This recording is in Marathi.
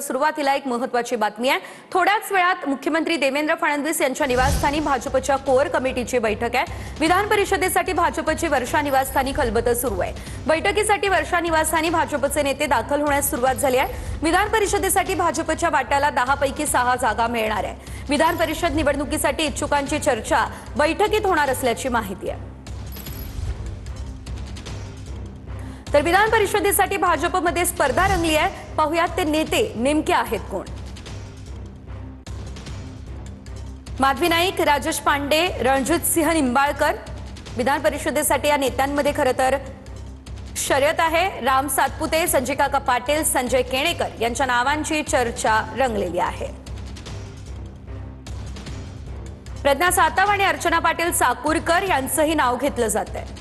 सुरुवातीला एक महत्त्वाची बातमी आहे। थोड्याच वेळात मुख्यमंत्री देवेंद्र फडणवीस यांच्या निवासस्थानी भाजपच्या कोर कमिटीची बैठक आहे। विधान परिषदेसाठी भाजपची वर्षा निवासस्थानी खलबतं सुरू आहे। बैठकीसाठी वर्षा निवासस्थानी भाजपचे नेते दाखल होण्यास सुरुवात झाली आहे। विधान परिषदेसाठी भाजपच्या वाट्याला 10 पैकी 6 जागा मिळणार आहे। विधान परिषद निवडणुकीसाठी इच्छुकांची चर्चा बैठकीत होणार असल्याची माहिती आहे। तर विधान परिषदेसाठी भाजपमध्ये स्पर्धा रंगली आहे। पाहुयात ते नेते नेमके आहेत कोण। माधवी नाईक, राजेश पांडे, रणजित सिंह निंबाळकर, विधान परिषदेसाठी या नेत्यांमध्ये खरं तर शर्यत आहे। राम सातपुते, संजय काका पाटील, संजय केणेकर यांच्या नावांची चर्चा रंगलेली आहे। प्रज्ञा सातव आणि अर्चना पाटील साकूरकर यांचंही नाव घेतलं जात आहे।